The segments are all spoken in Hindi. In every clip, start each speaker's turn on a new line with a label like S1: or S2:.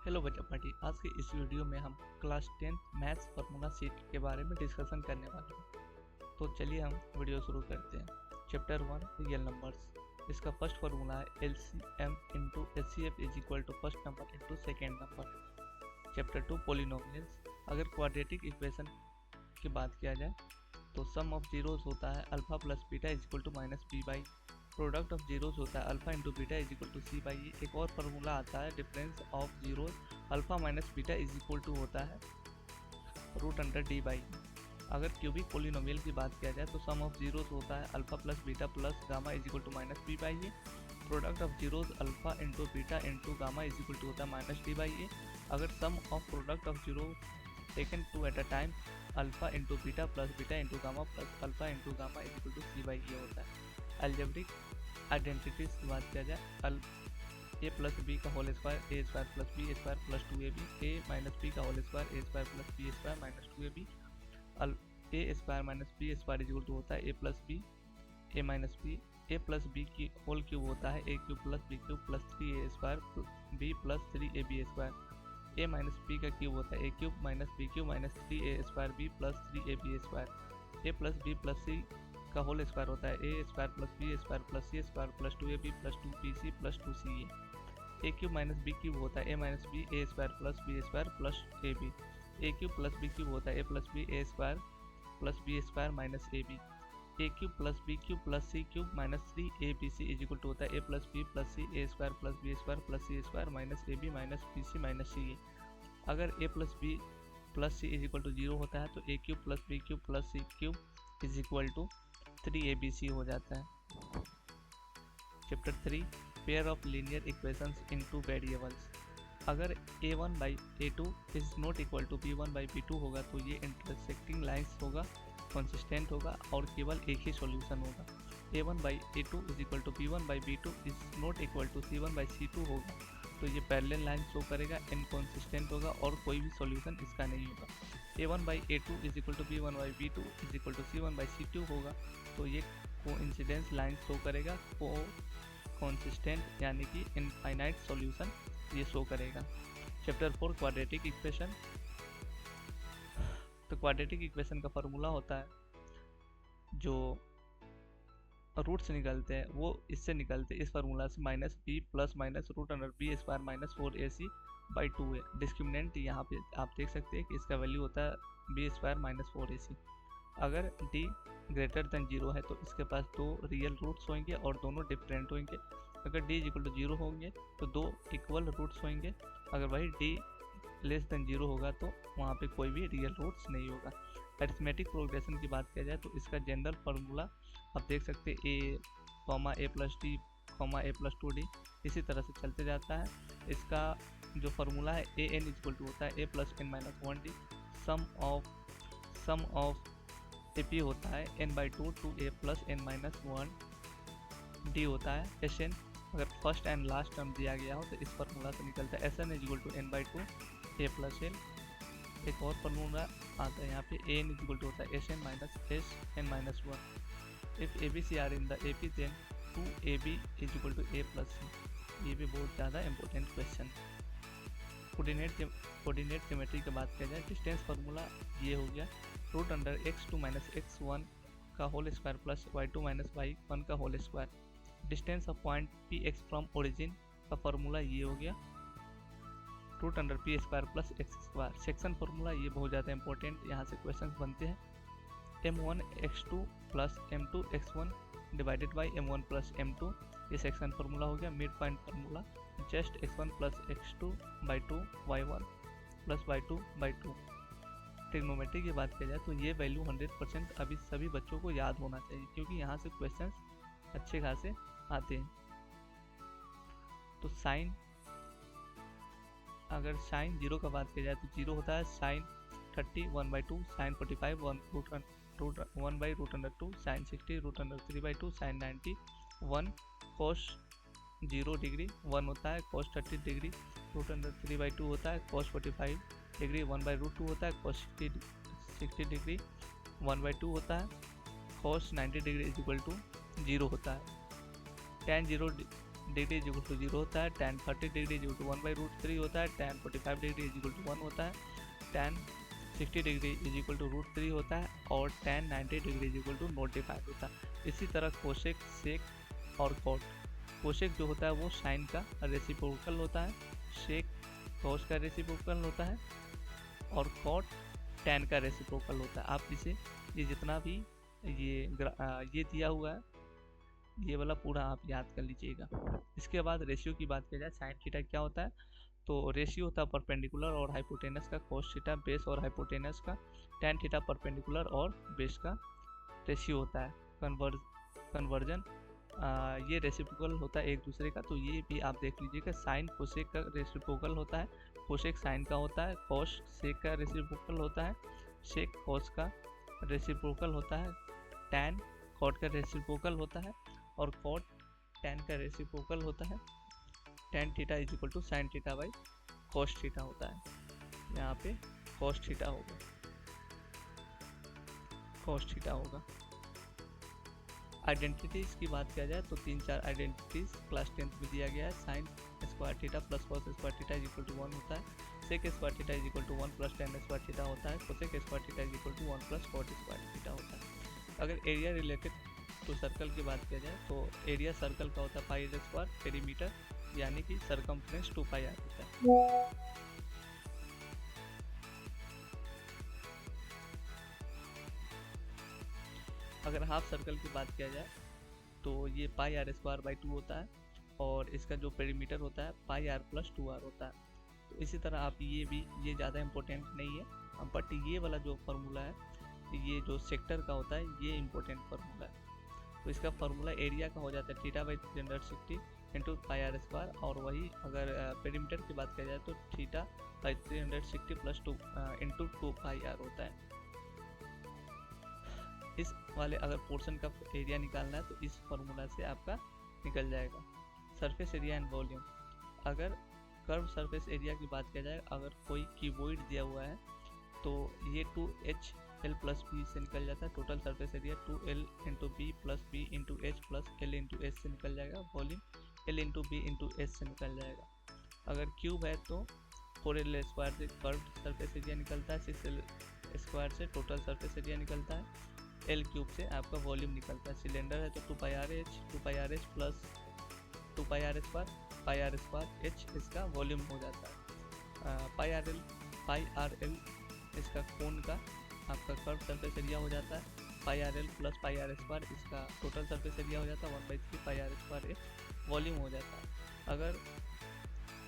S1: हेलो बच्चा पार्टी। आज के इस वीडियो में हम क्लास 10 मैथ्स फार्मूला शीट के बारे में डिस्कशन करने वाले हैं। तो चलिए हम वीडियो शुरू करते हैं। Chapter 1 real numbers. इसका फर्स्ट फार्मूला है LCM into HCF is equal to first number into second number. Chapter 2 polynomials. अगर क्वाड्रेटिक इक्वेशन की बात किया जाए तो सम ऑफ जीरोस होता है alpha plus beta is equal to minus b by, product of zeros होता है alpha into beta is equal to c by a. एक और फार्मूला आता है difference of zeros alpha minus beta is equal to होता है रूट अंडर डी बाई। अगर क्यूबिक पोलिनोमियल की बात किया जाए तो सम ऑफ जीरोस होता है alpha plus beta plus gamma is equal to minus b by a. Product of zeros alpha into beta into gamma is equal to होता है माइनस डी बाई ए। अगर sum of product of zero taken two at a time alpha into beta plus beta into gamma plus alpha into gamma is equal to c by a होता है। अलजेब्रिक आइडेंटिटीज की बात किया जाए ए प्लस बी का whole square a square plus b square plus 2ab, a minus b का whole square a square plus b square minus 2ab, a square minus b square is equal to होता है a plus b, a minus b, a plus b की होल क्यूब होता है a cube plus b cube plus 3a square b plus 3ab square. A minus b का क्यूब होता है a cube minus b cube minus 3a square b plus 3ab square. A plus b plus c का होल स्क्वायर होता है a square plus b square plus c square plus 2ab plus 2pc plus 2ca। A cube minus b cube होता है a minus b a square plus b square plus ab। A cube plus b cube होता है a plus b a square plus b square minus ab। A cube plus b cube plus c cube minus 3abc is equal to होता है a plus b plus c a square plus b square plus c square minus ab minus bc minus ca। अगर a plus b plus c is equal to 0 होता है तो a cube plus b cube plus c cube is equal to 3abc हो जाता है। Chapter 3 pair of linear equations in two variables. अगर a1 by a2 is not equal to b1 by b2 होगा तो ये इंटरसेक्टिंग लाइंस होगा, कंसिस्टेंट होगा और केवल एक ही सॉल्यूशन होगा। a1 by a2 is equal to b1 by b2 is not equal to c1 by c2 होगा तो ये पैरेलल लाइन शो करेगा, इनकॉन्सिस्टेंट होगा और कोई भी सॉल्यूशन इसका नहीं होगा। a1 by a2 is equal to b1 by b2 is equal to c1 by c2 होगा तो ये कोइंसिडेंस लाइन शो करेगा, को कॉन्सिस्टेंट यानी कि इनफाइनाइट सॉल्यूशन ये शो करेगा। Chapter 4 quadratic equation. तो क्वाड्रेटिक इक्वेशन का फार्मूला होता है जो रूट्स निकलते हैं वो इससे निकलते हैं इस फार्मूला से minus B plus minus root under B square minus 4ac by 2a। Discriminant यहाँ पे आप देख सकते हैं कि इसका वैल्यू होता है बी स्क्वायर माइनस 4ac। अगर d ग्रेटर देन 0 है तो इसके पास दो रियल रूट्स होंगे और दोनों डिफरेंट होंगे। अगर d इज इक्वल टू 0 होंगे तो दो इक्वल रूट्स होंगे। अगर वही d लेस देन 0 होगा तो वहाँ पे कोई भी रियल रूट्स नहीं होगा। अरिथमेटिक प्रोग्रेशन की बात किया जाए तो इसका जनरल फार्मूला आप देख सकते हैं ए कॉमा ए प्लस डी कॉमा ए प्लस 2d इसी तरह से चलते जाता है। इसका जो फार्मूला है ए एन इक्वल टू होता है a plus n minus 1d। Sum of A P होता है n by 2 two a plus n minus 1d होता है एस एन। अगर फर्स्ट एंड लास्ट टर्म दिया गया हो तो इस फार्मूला से निकलता है s n is equal to n by 2 a plus n. एक और फार्मूला आता है यहाँ पे a n is equal to होता है s n minus S n minus 1। If a b c are in the A P then 2ab is equal to a plus c. ये भी बहुत ज़्यादा इंपॉर्टेंट क्वेश्चन। कोऑर्डिनेट ज्योमेट्री की बात किया जाए डिस्टेंस फार्मूला ये हो गया root under x2 minus x1 का whole square plus y2 minus y1 का whole square. Distance of point px from origin का फार्मूला ये हो गया root under p square plus x square. Section formula ये बहुत ज़्यादा इंपॉर्टेंट, यहाँ से क्वेश्चन बनते हैं। m1 x2 plus m2 x1 divided by m1 plus m2 ये सेक्शन फार्मूला हो गया। Mid point formula just x1 plus x2 by 2 y1 plus y2 by 2। Trigonometry की बात की जाए तो ये वैल्यू 100% अभी सभी बच्चों को याद होना चाहिए क्योंकि यहाँ से क्वेश्चंस अच्छे खासे आते हैं। तो साइन, अगर साइन 0 का बात किया जाए तो 0 होता है sine 30 1 by 2, sine 45 1 by root under 2, sine 60 root under 3 by 2, sine 90 1 cos 0 degree 1 होता है, cos 30 degree root under 3 by 2 होता है, कोस 45 डिग्री 1 बाई रूट 2 होता है, कोस 60 डिग्री 1 बाई 2 होता है, cos 90 degree is equal to 0 होता है। tan 0 degree is equal to 0 होता है, tan 30 degree is equal to 1/√3 होता है, tan 45 degree is equal to 1 होता है, tan 60 degree is equal to √3 होता है और tan 90 degree is equal to 95 होता है। इसी तरह कोसेक, सेक और कॉट। कोसेक जो होता है वो साइन का रेसिप्रोकल होता है, सेक कॉस का रेसिप्रोकल होता है और कॉट tan का रेसिप्रोकल होता है। आप इसे ये जितना भी ये दिया हुआ है ये वाला पूरा आप याद कर लीजिएगा। इसके बाद रेशियो की बात की जाए, साइन थीटा क्या होता है, तो रेशियो होता है परपेंडिकुलर और हाइपोटेनस का, कोस थीटा बेस और हाइपोटेनस का, tan थीटा परपेंडिकुलर और बेस का रेशियो होता है। कन्वर्जन ये रेसिप्रोकल होता है एक दूसरे का, तो ये भी आप देख लीजिएगा। साइन कोसेक का रेसिप्रोकल होता है, कोसेक साइन का होता है, कॉस सेक का रेसिप्रोकल होता है, सेक कॉस का रेसिप्रोकल होता है, tan कॉट का रेसिप्रोकल होता है और कॉट tan का रेसिप्रोकल होता है। tan theta is equal to sine theta by cos theta होता है। यहाँ पे कॉस थीटा होगा, कॉस थीटा होगा। आइडेंटिटीज की बात किया जाए तो 3-4 आइडेंटिटीज क्लास 10th में दिया गया है। Sine square theta plus cos square theta is equal to 1 होता है, sec square theta is equal to 1 plus tan square theta होता है, cosec square theta is equal to 1 plus cot square theta होता है। अगर एरिया रिलेटेड तो सर्कल की बात किया जाए तो एरिया सर्कल का होता है पाई आर स्क्वायर, पेरीमीटर यानी कि सरकमफ्रेंस 2πr होता है। अगर हाफ सर्कल की बात किया जाए तो ये पाई आर स्क्वायर बाई 2 होता है और इसका जो पेरीमीटर होता है पाई आर प्लस 2r होता है। तो इसी तरह आप ये ज़्यादा इम्पोर्टेंट नहीं है, बट ये वाला जो फार्मूला है ये जो सेक्टर का होता है ये इम्पोर्टेंट फार्मूला है। तो इसका फार्मूला एरिया का हो जाता है theta by 360 into pi r square, और वही अगर पेरीमीटर की बात किया जाए तो theta by 360 plus 2 into 2πr होता है। इस वाले अगर पोर्शन का एरिया निकालना है तो इस फार्मूला से आपका निकल जाएगा। सरफेस एरिया एंड वॉल्यूम, अगर कर्व सरफेस एरिया की बात किया जाए, अगर कोई क्यूबॉइड दिया हुआ है तो ये 2HL प्लस बी से निकल जाता है। Total surface area 2L into B plus B into H plus L into H से निकल जाएगा। Volume L into B into H से निकल जाएगा। अगर क्यूब है तो 4L स्क्वायर से कर्व सरफेस एरिया निकलता है, 6L स्क्वायर से टोटल सरफेस एरिया निकलता है, L क्यूब से आपका वॉल्यूम निकलता है। सिलेंडर है तो 2πrh plus 2πr square h इसका वॉल्यूम हो जाता है। πrl इसका कोन का आपका कर्व सरफेस एरिया हो जाता है। πrl प्लस πr स्क्वायर इसका टोटल सरफेस एरिया हो जाता है 1/3 πr स्क्वायर h वॉल्यूम हो जाता है।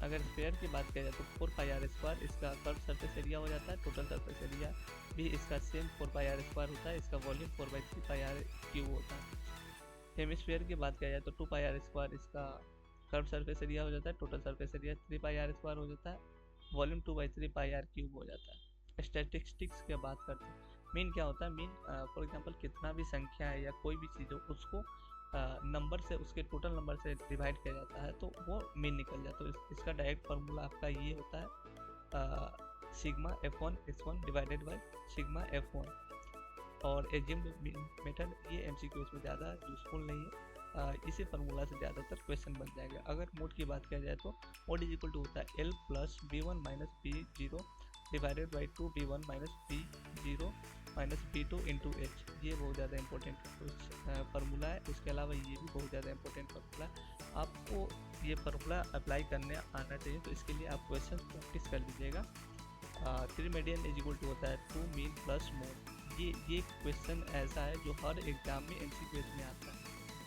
S1: अगर स्क्वायर की बात किया जाए तो 4πr स्क्वायर इसका कर्व सरफेस एरिया हो जाता है। टोटल सरफेस एरिया भी इसका सेम 4πr स्क्वायर होता है, इसका वॉल्यूम 4/3 πr क्यूब होता है। हेमिस्फीयर की बात किया जाए तो 2πr स्क्वायर इसका कर्व सरफेस एरिया हो जाता है। Total surface area 3πr square हो जाता है, वॉल्यूम 2/3 πr क्यूब हो जाता है। स्टैटिस्टिक्स की बात करते हैं, मीन क्या होता है। मीन फॉर एग्जांपल कितना भी संख्या है या कोई भी चीज़ हो उसको नंबर से, उसके टोटल नंबर से डिवाइड किया जाता है तो वो मीन निकल जाता है। तो इसका डायरेक्ट फार्मूला आपका ये होता है sigma F1 S1 divided by sigma F1। और एज्यूम्ड मेथड ये MCQs में ज़्यादा यूजफुल नहीं है, इसी फार्मूला से ज़्यादातर क्वेश्चन बन जाएगा। अगर मोड की बात किया जाए तो मोड इज इक्वल टू होता है L plus B1 minus B0 divided by 2B1 minus B0 minus B2 into H. ये बहुत ज़्यादा इंपॉर्टेंट फार्मूला है। उसके अलावा ये भी बहुत ज़्यादा इंपॉर्टेंट फार्मूला है, आपको ये फार्मूला अप्लाई करने आना चाहिए। तो इसके लिए आप क्वेश्चन प्रैक्टिस कर लीजिएगा। 3 मीडियन इज इक्वल टू होता है 2 मीन प्लस मोड। ये क्वेश्चन ऐसा है जो हर एग्जाम में MCQs में आता है,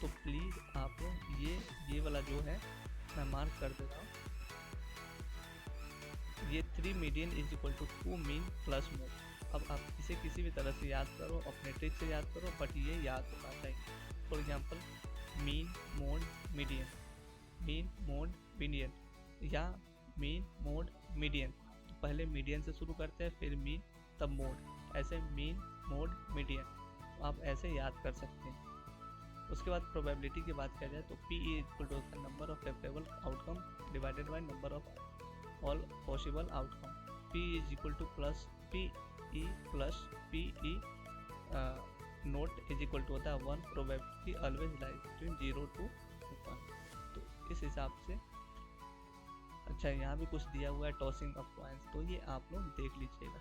S1: तो प्लीज़ आप ये वाला जो है मैं मार्क कर देता हूँ। ये 3 median is equal to 2 mean plus mode. अब आप इसे किसी भी तरह से याद करो, अपने ट्रिक से याद करो, बट ये याद होना चाहिए। For example mean mode median, mean mode median या मीन मोड मीडियन। तो पहले मीडियन से शुरू करते हैं, फिर मीन, तब मोड, ऐसे मीन मोड मीडियन आप ऐसे याद कर सकते हैं। उसके बाद प्रोबेबिलिटी की बात किया जाए तो P equal to number of favourable outcome divided by number of all possible outcome. P is equal to plus PE plus PE not is equal to होता है 1। Probability always lies between 0 to 1। तो इस इस हिसाब से। अच्छा, यहाँ भी कुछ दिया हुआ है टॉसिंग ऑफ कॉइन्स, तो ये आप लोग देख लीजिएगा।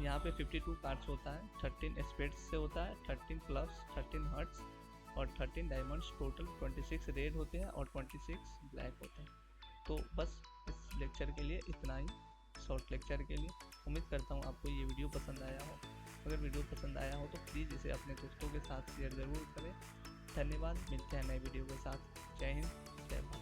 S1: यहाँ पे 52 कार्ड्स होता है, 13 स्पेड्स से होता है, 13 क्लब्स, 13 हार्ट्स और 13 डायमंड्स, टोटल 26 रेड होते हैं और 26 ब्लैक होते हैं। तो बस इस लेक्चर के लिए इतना ही, शॉर्ट लेक्चर के लिए। उम्मीद करता हूँ आपको ये वीडियो पसंद आया हो। अगर वीडियो पसंद आया हो तो प्लीज़ इसे अपने दोस्तों के साथ शेयर ज़रूर करें। धन्यवाद, मिलते हैं नए वीडियो के साथ। जय हिंद, जय भारत।